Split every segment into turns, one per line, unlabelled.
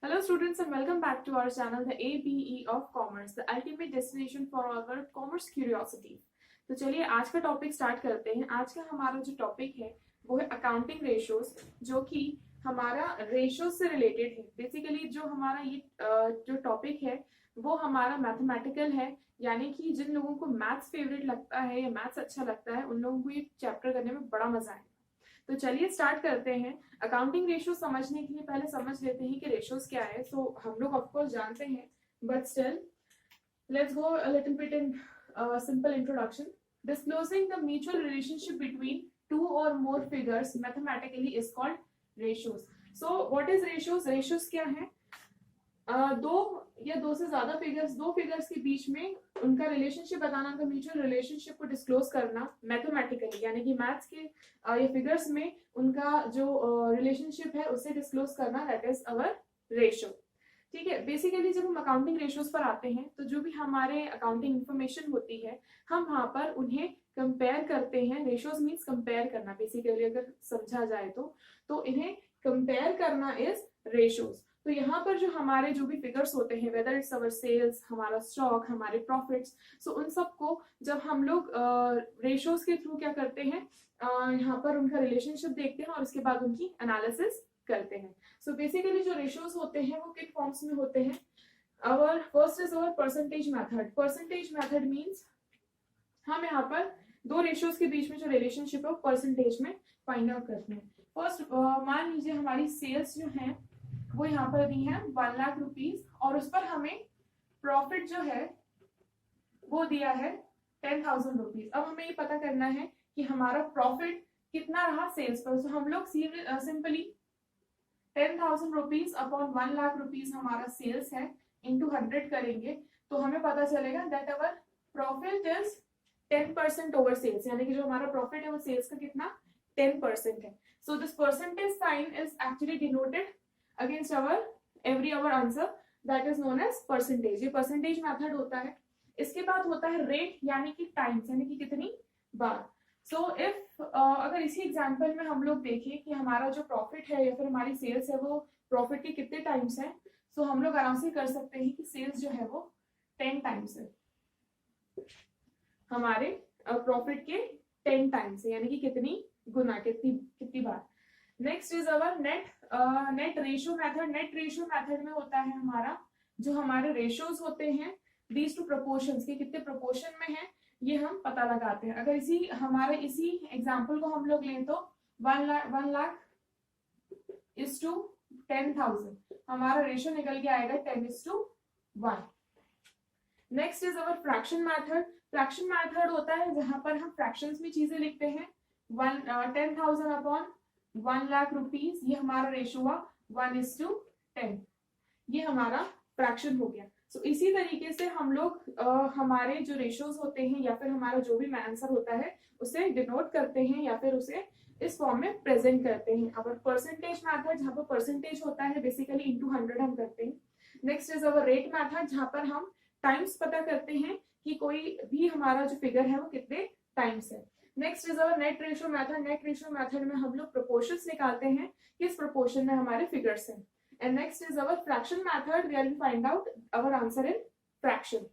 Hello students and welcome back to our channel the ABE of Commerce, the ultimate destination for our commerce curiosity। तो चलिए आज का topic start करते हैं। आज का हमारा जो टॉपिक है वो है अकाउंटिंग रेशियोज, जो कि हमारा रेशियोज से रिलेटेड है। बेसिकली जो हमारा ये जो टॉपिक है वो हमारा मैथमेटिकल है, यानी कि जिन लोगों को मैथ्स फेवरेट लगता है या मैथ्स अच्छा लगता है उन लोगों को ये चैप्टर करने में बड़ा मजा आएगा। तो चलिए स्टार्ट करते हैं। अकाउंटिंग रेशियो समझने के लिए पहले समझ लेते हैं कि रेशियोज क्या है। सो हम लोग ऑफ कोर्स जानते हैं, but still let's go a little bit in simple introduction. Disclosing the mutual relationship between two और more figures mathematically is called ratios. So what is ratios? Ratios क्या है? दो या दो से ज्यादा फिगर्स, दो फिगर्स के बीच में उनका रिलेशनशिप बताना, उनका म्यूचुअल रिलेशनशिप को डिस्क्लोज करना मैथमेटिकली, यानी कि मैथ्स के या फिगर्स में उनका जो रिलेशनशिप है उसे डिस्क्लोज करना, दैट इज अवर रेशियो। ठीक है। बेसिकली जब हम अकाउंटिंग रेशियोज पर आते हैं तो जो भी हमारे अकाउंटिंग इंफॉर्मेशन होती है हम वहां पर उन्हें कंपेयर करते हैं। रेशियोज मीन्स कंपेयर करना, बेसिकली अगर समझा जाए तो इन्हें कंपेयर करना इज रेशियोज। तो यहाँ पर जो हमारे जो भी फिगर्स होते हैं, वेदर इट्स अवर सेल्स, हमारा स्टॉक, हमारे प्रॉफिट्स, सो उन सबको जब हम लोग रेशियोज के थ्रू क्या करते हैं, यहाँ पर उनका रिलेशनशिप देखते हैं और उसके बाद उनकी एनालिसिस करते हैं। सो बेसिकली जो रेशियोज होते हैं वो किन फॉर्म्स में होते हैं? Our first is our percentage method. Percentage method means हम यहाँ पर दो रेशियोज के बीच में जो रिलेशनशिप है वो परसेंटेज में फाइंड आउट करते हैं। फर्स्ट मान लीजिए हमारी सेल्स जो है वो यहाँ पर दी है 1 लाख रुपीज और उस पर हमें प्रॉफिट जो है वो दिया है 10,000 रुपीज। अब हमें ये पता करना है कि हमारा प्रॉफिट कितना रहा सेल्स पर। तो हम लोग simply 10,000 rupees upon 1 lakh rupees हमारा सेल्स है इंटू 100 करेंगे तो हमें पता चलेगा that our profit is 10% over sales, यानी कि जो हमारा प्रॉफिट है वो सेल्स का कितना 10% है। So this percentage sign is actually denoted against our answer, that is known as percentage. ये परसेंटेज मेथड होता है। इसके बाद होता है रेट, यानी कि टाइम्स, यानी कि कितनी बार। सो इफ अगर इसी एग्जांपल में हम लोग देखें कि हमारा जो प्रॉफिट है या फिर हमारी सेल्स है वो प्रॉफिट के कितने टाइम्स है, सो हम लोग आराम से कर सकते हैं कि सेल्स जो है वो 10 टाइम्स है, हमारे प्रॉफिट के 10 टाइम्स है, यानी कि कितनी गुना, कितनी बार। Next is our net ratio method. Net ratio method में होता है हमारा जो हमारे रेशियोज होते हैं दीज टू प्रोपोर्शंस के कितने प्रोपोर्शन में है ये हम पता लगाते हैं। अगर इसी एग्जांपल को हम लोग लें तो 1 लाख इज टू 10,000, हमारा रेशियो निकल के आएगा 10:1। Next is our fraction method. Fraction method होता है जहां पर हम फ्रैक्शंस में चीजें लिखते हैं। 10,000 अपॉन 1 लाख रुपीज, ये हमारा रेशियो हुआ 1:10, ये हमारा फ्रैक्शन हो गया। सो इसी तरीके से हम लोग हमारे जो रेशियोज होते हैं या फिर हमारा जो भी आंसर होता है उसे डिनोट करते हैं या फिर उसे इस फॉर्म में प्रेजेंट करते हैं। अवर परसेंटेज मेथड जहां पर परसेंटेज होता है बेसिकली इंटू 100 हम करते हैं। Next is our rate method जहां पर हम टाइम्स पता करते हैं कि कोई भी हमारा जो फिगर है वो कितने टाइम्स है। Next is our net ratio method. Net ratio method में हम लोग प्रोपोर्शंस निकालते हैं, किस प्रोपोर्शन में हमारे फिगर्स हैं। And next is our fraction method, where we find out our answer in fraction.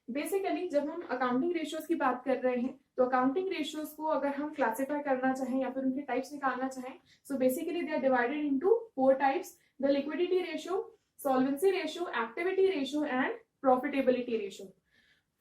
Basically जब हम अकाउंटिंग रेशियोज की बात कर रहे हैं तो अकाउंटिंग रेशियोज को अगर हम क्लासिफाई करना चाहें या फिर उनके टाइप्स निकालना चाहें, so basically they are divided into 4 types: the liquidity ratio, solvency ratio, activity ratio and profitability ratio.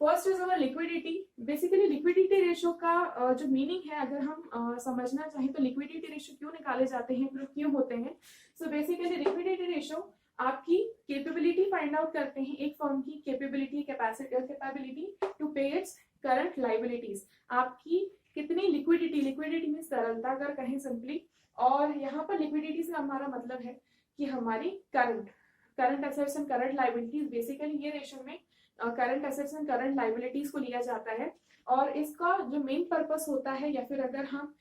First is our liquidity. Basically liquidity ratio का जो मीनिंग है अगर हम समझना चाहें तो लिक्विडिटी रेशियो क्यों निकाले जाते हैं, क्यों होते हैं। सो बेसिकली लिक्विडिटी रेशियो आपकी कैपेबिलिटी फाइंड आउट करते हैं, एक फर्म की capability, capability to pay its current liabilities. आपकी कितनी लिक्विडिटी, लिक्विडिटी में तरलता अगर कहें सिंपली, और यहाँ पर लिक्विडिटी से हमारा मतलब है कि हमारी current assets and current liabilities. Basically ये रेशियो में current assets and current liabilities को लिया जाता है और इसका जो मेन पर्पस होता है, या फिर अगर हम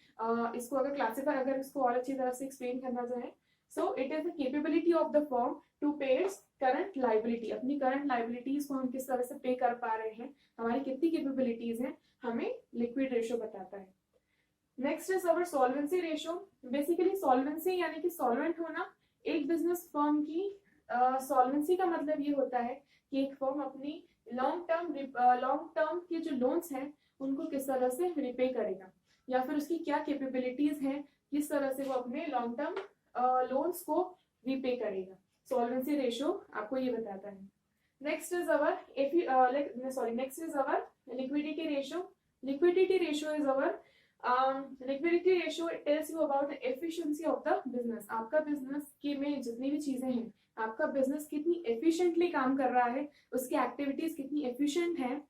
इसको अगर क्लासिफाई, अगर इसको और अच्छी तरह से एक्सप्लेन करना चाहें, so it is the capability of the firm to pay its current liability. अपनी करंट लायबिलिटीज को हम किस तरह से पे कर पा रहे हैं, हमारी कितनी कैपेबिलिटीज हैं, हमें लिक्विड रेशियो बताता है। Next is our solvency ratio. Basically solvency यानी कि सॉल्वेंट होना। एक बिजनेस फर्म की सॉल्वेंसी का मतलब ये होता है कि एक फर्म अपनी लॉन्ग टर्म के जो लोन्स हैं उनको किस तरह से रिपे करेगा, या फिर उसकी क्या कैपेबिलिटीज हैं, किस तरह से वो अपने लॉन्ग टर्म लोन्स को रिपे करेगा। सॉल्वेंसी रेशियो आपको ये बताता है। Next is our next is our liquidity ratio. Liquidity ratio is our liquidity ratio tells you about the efficiency of the business. आपका बिजनेस के में जितनी भी चीजें हैं, आपका बिजनेस कितनी एफिशिएंटली काम कर रहा है, उसकी एक्टिविटीज कितनी एफिशिएंट है,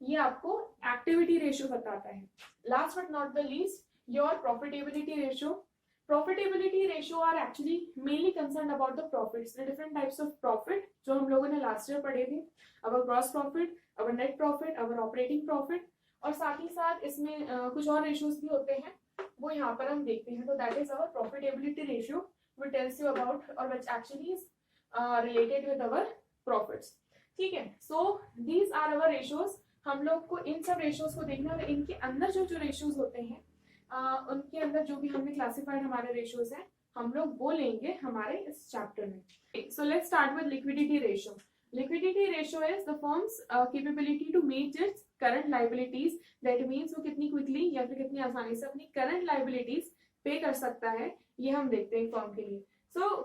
ये आपको एक्टिविटी रेशियो बताता है। Last but not the least, your profitability ratio. Profitability ratio are actually mainly concerned about the profits, the different types of profit जो हम लोगों ने लास्ट ईयर पढ़े थे, our gross profit, our net profit, our operating profit, और साथ ही साथ इसमें कुछ और रेशियोज भी होते हैं, वो यहाँ पर हम देखते हैं। तो that is our profitability ratio which tells you about or which actually is related with our profits। ठीक है, so these are our ratios। हम लोग को इन सब रेशियोज को देखना है, इनके अंदर जो जो रेशियोज होते हैं उनके अंदर जो भी हमने क्लासिफाइड हमारे रेशियोज हैं हम लोग वो लेंगे हमारे इस चैप्टर में। So let's start with liquidity ratio. Liquidity ratio is the firm's capability to meet its current liabilities. That means वो कितनी क्विकली या फिर कितनी आसानी से अपनी करंट लायबिलिटीज पे कर सकता है, ये हम देखते हैं फर्म के लिए। So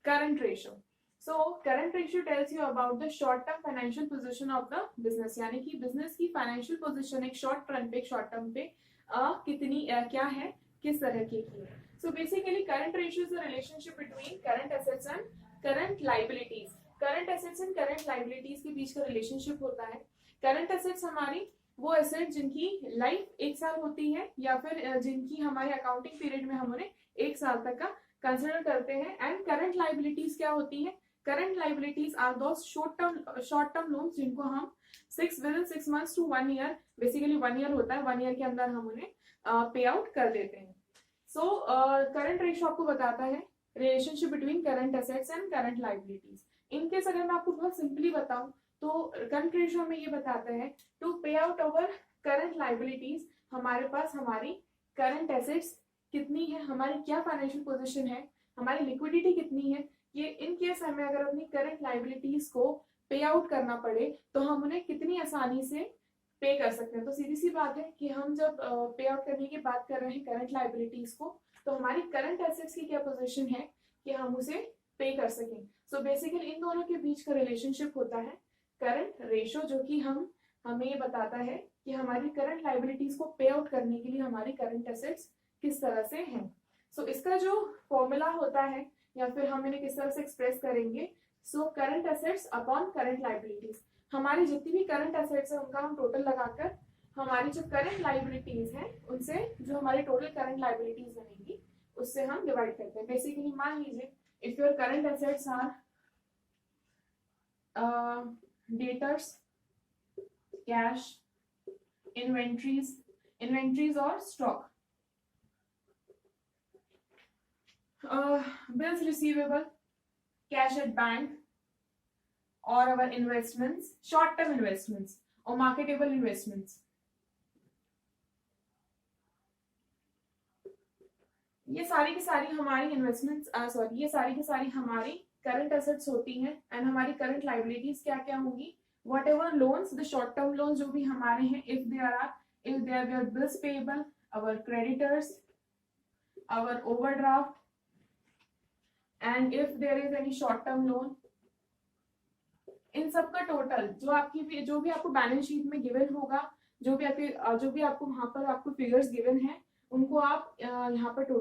current ratio. So current ratio tells you about the short term financial position of the business, यानी कि बिजनेस की फाइनेंशियल पोजीशन एक शॉर्ट रन पे, शॉर्ट टर्म पे कितनी क्या है, किस तरह की है। So basically current ratio is the relationship between current assets and current liabilities. Current assets and current liabilities के बीच का रिलेशनशिप होता है। करंट एसेट्स हमारी वो एसेट जिनकी लाइफ 1 साल होती है, या फिर जिनकी हमारे अकाउंटिंग पीरियड में हम उन्हें 1 साल तक का कंसिडर करते हैं। एंड करंट लायबिलिटीज क्या होती है? Current liabilities are those short term loans जिनको हम 6 months to 1 year, basically 1 year होता है, 1 year के अंदर हम उन्हें पे आउट कर देते हैं। सो करंट रेशियो आपको बताता है relationship between current assets and current liabilities. In case अगर मैं आपको बहुत सिंपली बताऊं तो करंट रेशियो हमें ये बताता है टू पे आउट ओवर करंट लायबिलिटीज, हमारे पास हमारी करंट एसेट्स कितनी है, हमारी क्या फाइनेंशियल पोजीशन है, हमारी लिक्विडिटी कितनी है, ये इन केस हमें अगर अपनी करंट लायबिलिटीज को पे आउट करना पड़े तो हम उन्हें कितनी आसानी से पे कर सकते हैं। तो सीधी सी बात है कि हम जब पे आउट करने की बात कर रहे हैं करंट लायबिलिटीज को, तो हमारी करंट एसेट्स की क्या पोजीशन है कि हम उसे पे कर सकें। सो बेसिकली इन दोनों के बीच का रिलेशनशिप होता है करंट रेशियो, जो कि हमें ये बताता है कि हमारी करंट लायबिलिटीज को पे आउट करने के लिए हमारी करंट एसेट्स किस तरह से हैं। सो इसका जो फॉर्मूला होता है या फिर हम इन्हें किस तरह से एक्सप्रेस करेंगे, so current assets upon current liabilities. हमारी जितनी भी करंट एसेट्स है उनका हम टोटल लगाकर हमारी जो करंट लायबिलिटीज हैं उनसे जो हमारी टोटल करंट लायबिलिटीज बनेगी उससे हम डिवाइड करते हैं। बेसिकली मान लीजिए if your current assets are debtors, cash, inventories और stock, bills receivable, cash at bank, or our investments, short-term investments or marketable investments। ये सारी की सारी हमारी इन्वेस्टमेंट्स ये सारी की सारी हमारी करंट एसेट्स होती हैं। एंड हमारी करंट लायबिलिटीज क्या क्या होंगी? Whatever loans, the short term loan जो भी हमारे हैं, if there are bills payable, our creditors, our overdraft, and if there is any short term loan, इन सब का टोटल जो भी आपको बैलेंस शीट में गिवन होगा, जो भी आपको वहां पर आपको फिगर्स गिवन है, उनको आप यहाँ पर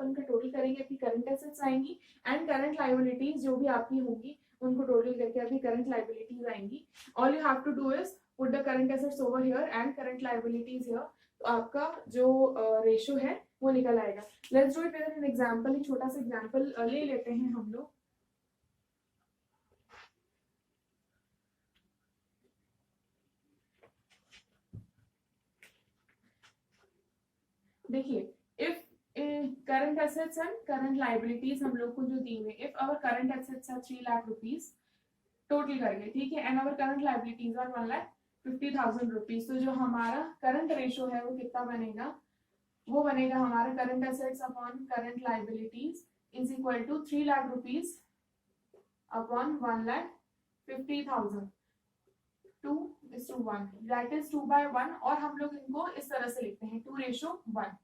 उनका टोटल करेंगे, आपकी करंट एसेट्स आएंगी। एंड करंट लायबिलिटीज जो भी आपकी होंगी उनको टोटल करके आपकी करंट लायबिलिटीज आएंगी। All you have to do is put the current assets over here and current liabilities here, तो आपका जो रेशियो है वो निकल आएगा। Let's do it with an example. एक छोटा सा एग्जांपल ले लेते हैं हम लोग। देखिए, if current assets and current liabilities हम लोग को जो दी हुई, if our current assets are 3 lakh rupees total करके, ठीक है, and our current liabilities are 1,50,000 rupees, तो जो हमारा करंट रेशियो है वो कितना बनेगा? वो बनेगा हमारा current assets upon current liabilities is equal to 3 lakh rupees upon 1,50,000, 2:1, that is 2/1। और हम लोग इनको इस तरह से लिखते हैं 2:1,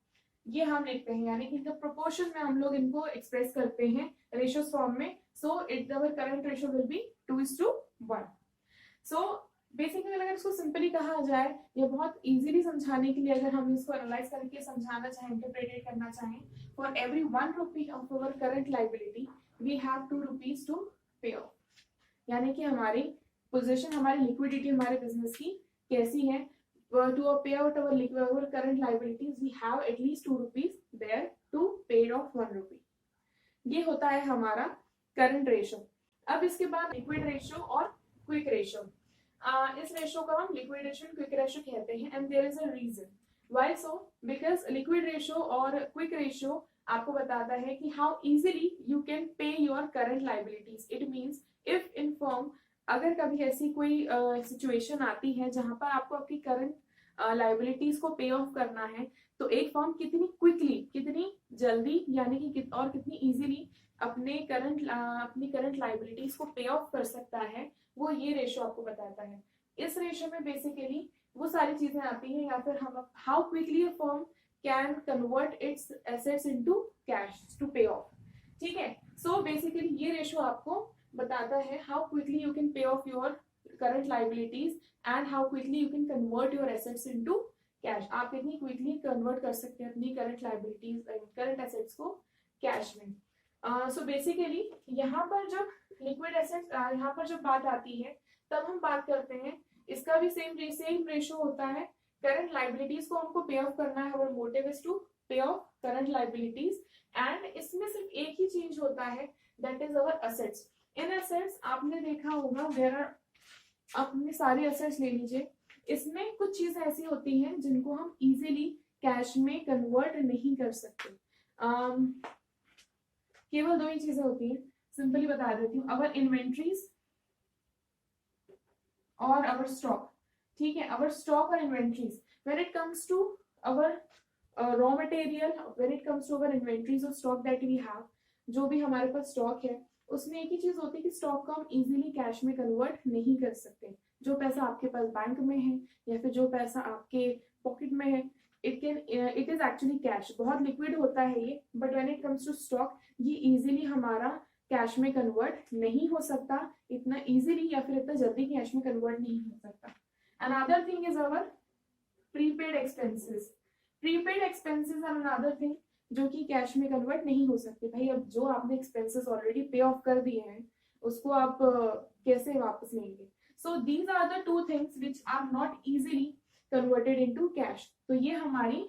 ये हम लिखते हैं, यानी कि इनका प्रोपोर्शन में हम लोग इनको एक्सप्रेस करते हैं रेशियोज फॉर्म में। So it our current ratio will be 2:1। So basically अगर इसको सिंपली कहा जाए, या बहुत इजीली समझाने के लिए अगर हम इसको एनालाइज करके समझाना चाहें, इंटरप्रेट करना चाहें, for every 1 rupee of our current liability we have 2 rupees to pay off. यानी कि हमारी पोजीशन, हमारी लिक्विडिटी हमारे बिजनेस की कैसी है, to pay out our current liabilities we have at least 2 rupees there to pay off 1 rupee। ये होता है हमारा करंट रेशो। अब इसके बाद लिक्विड रेशो और क्विक रेशो। इस रेशो को हम लिक्विड रेशो क्विक रेशो कहते हैं, and there is a reason why so, because liquid ratio और क्विक रेशो आपको बताता है कि how easily you can pay your current liabilities. It means if in firm अगर कभी ऐसी कोई सिचुएशन आती है जहां पर आपको आपकी करंट लाइबिलिटीज को पे ऑफ करना है, तो एक फर्म कितनी क्विकली, कितनी जल्दी, यानी कि और कितनी इजीली अपनी करंट लाइबिलिटीज को पे ऑफ कर सकता है, वो ये रेशो आपको बताता है। इस रेशो में बेसिकली वो सारी चीजें आती हैं, या फिर हम how quickly a firm can convert its assets into cash to pay off. ठीक है, सो बेसिकली ये रेशो आपको बताता है how quickly you can pay off your current liabilities and how quickly you can convert your assets into cash. आप कितनी quickly convert कर सकते हैं अपनी करंट लाइबिलिटीज, करंट एसेट्स को कैश में। सो बेसिकली यहाँ पर जब लिक्विड एसेट्स, यहाँ पर जब बात आती है तब हम बात करते हैं, इसका भी सेम रेशो होता है। करंट लाइबिलिटीज को हमको पे ऑफ करना है, और motive is to pay of current liabilities, and इसमें सिर्फ एक ही चेंज होता है, that is our assets. In assets आपने देखा होगा, देयर आर, अपनी सारी एसेट्स ले लीजिए, इसमें कुछ चीजें ऐसी होती हैं जिनको हम इजीली कैश में कन्वर्ट नहीं कर सकते। केवल 2 ही चीजें होती हैं, सिंपली बता देती हूँ, अवर इन्वेंट्रीज और अवर स्टॉक। ठीक है, अवर स्टॉक और inventories, when it comes to our raw material, when it comes to our inventories और स्टॉक दैट वी हैव, जो भी हमारे पास स्टॉक है, उसमें एक ही चीज होती है कि स्टॉक को हम इजीली कैश में कन्वर्ट नहीं कर सकते। जो पैसा आपके पास बैंक में है या फिर जो पैसा आपके पॉकेट में है, इट इज एक्चुअली कैश, बहुत लिक्विड होता है ये, but when it comes to stock, ये इजीली हमारा कैश में कन्वर्ट नहीं हो सकता इतना इजीली, या फिर इतना जल्दी कैश में कन्वर्ट नहीं हो सकता। Another thing is our prepaid expenses. Prepaid expenses are another thing जो कि कैश में कन्वर्ट नहीं हो सकते। भाई अब जो आपने एक्सपेंसेस ऑलरेडी पे ऑफ कर दिए हैं, उसको आप कैसे वापस लेंगे? So these are the 2 things which are not easily converted into cash. तो ये हमारी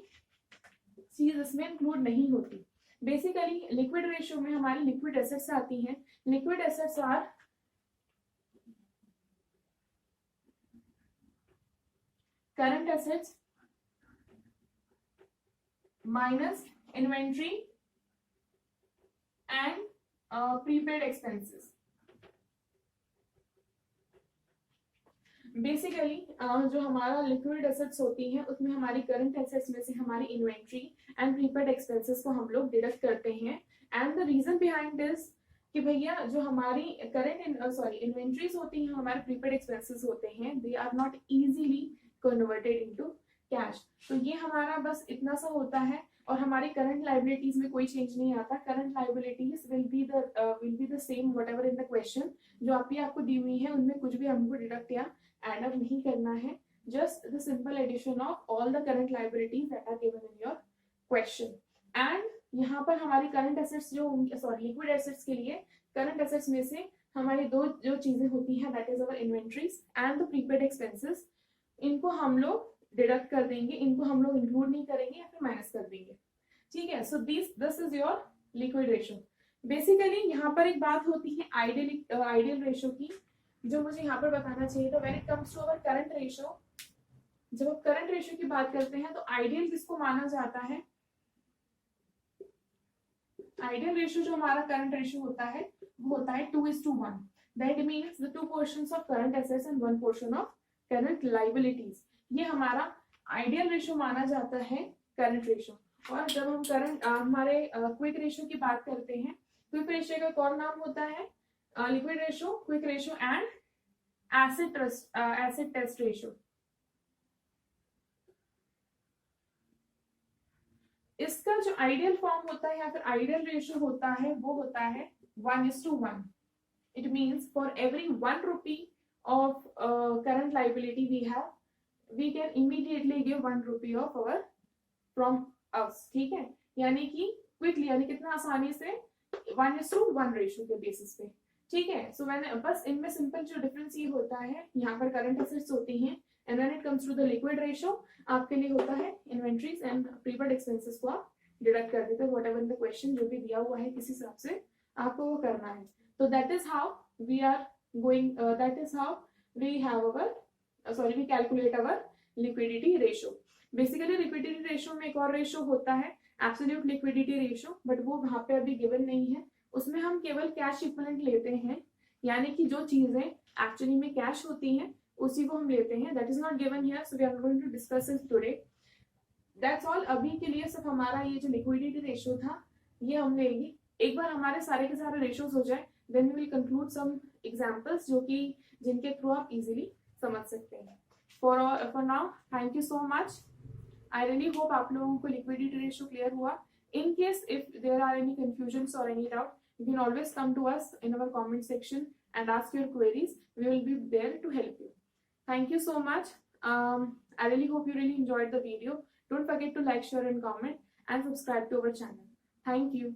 चीज इसमें इंक्लूड नहीं होती। बेसिकली लिक्विड रेशियो में हमारी लिक्विड एसेट्स आती हैं। Liquid assets are current assets minus inventory and prepaid expenses. Basically जो हमारा लिक्विड एसेट्स होती हैं, उसमें हमारी करंट एसेट्स में से हमारी इन्वेंट्री एंड प्रीपेड एक्सपेंसेस को हम लोग डिडक्ट करते हैं। And the reason behind this कि भैया जो हमारी इन्वेंट्रीज होती हैं, हमारे प्रीपेड एक्सपेंसेस होते हैं, they are not easily converted into cash. तो ये हमारा बस इतना सा होता है, और हमारी करंट लाइबिलिटीज में कोई चेंज नहीं आता। Current liabilities will be the same what ever in the question, जो आपको दी हुई है उनमें कुछ भी हमको डिडक्ट या एड अप नहीं करना है, just the simple addition of all the current liabilities that are given in your question. And यहाँ पर हमारी करंट एसेट्स लिक्विड एसेट्स के लिए करंट एसेट्स में से हमारी 2 जो चीजें होती हैं, that is our inventories and the prepaid expenses, इनको हम लोग डिडक्ट कर देंगे, इनको हम लोग इंक्लूड नहीं करेंगे या फिर माइनस कर देंगे। ठीक है, so this is your liquid ratio. Basically यहाँ पर एक बात होती है आइडियल रेशियो की, जो मुझे यहाँ पर बताना चाहिए था। When it comes to our current ratio, जब आप करंट रेशियो की बात करते हैं, तो आइडियल किसको माना जाता है? आइडियल रेशियो जो हमारा करंट रेशियो होता है, वो होता है 2:1। That means the 2 portions of current assets and 1 portion of current liabilities. ये हमारा आइडियल रेशियो माना जाता है करंट रेशियो। और जब हम करंट हमारे क्विक रेशियो की बात करते हैं, क्विक रेशियो का एक और नाम होता है liquid ratio, quick ratio and acid test ratio. इसका जो आइडियल फॉर्म होता है या फिर आइडियल रेशियो होता है वो होता है 1:1। It means for every 1 rupee of current liability we have, we can immediately give 1 rupee of our from us। ठीक है, यानी कि क्विकली, यानी कितना आसानी से 1:1 रेशियो के बेसिस पे। ठीक है, सो व्हेन बस इनमें सिंपल जो डिफरेंस ये होता है, यहाँ पर करंट एसेट्स होती हैं and when it comes to the liquid ratio आपके लिए होता है इन्वेंट्रीज एंड प्रीपेड एक्सपेंसेस को आप डिडक्ट कर देते हैं। व्हाटएवर द क्वेश्चन जो भी दिया हुआ है किस हिसाब से आपको वो करना है। तो that is how we are going, that is how we have our we calculate our liquidity ratio. Basically liquidity ratio में एक और रेशियो होता है एब्सोल्यूट लिक्विडिटी रेशियो, बट वो वहां पे अभी गिवन नहीं है। उसमें हम केवल कैश इक्विवेलेंट लेते हैं, यानी कि जो चीजें एक्चुअली में कैश होती हैं उसी को हम लेते हैं। That is not given here, so we are going to discuss it today. That's all. अभी के लिए सिर्फ हमारा ये जो लिक्विडिटी रेशियो था ये हम लेंगे। एक बार हमारे सारे के सारे रेशियोज हो जाए then we will conclude some examples जो कि जिनके थ्रू आप इजीली समझ सकते हैं। For now thank you so much. I really hope आप लोगों को लिक्विडिटी रेशियो क्लियर हुआ। In case if there are any confusions और any doubt, you can always come to us in our comment section and ask your queries. We will be there to help you. Thank you so much. I really hope you really enjoyed the video. Don't forget to like, share and comment and subscribe to our channel. Thank you.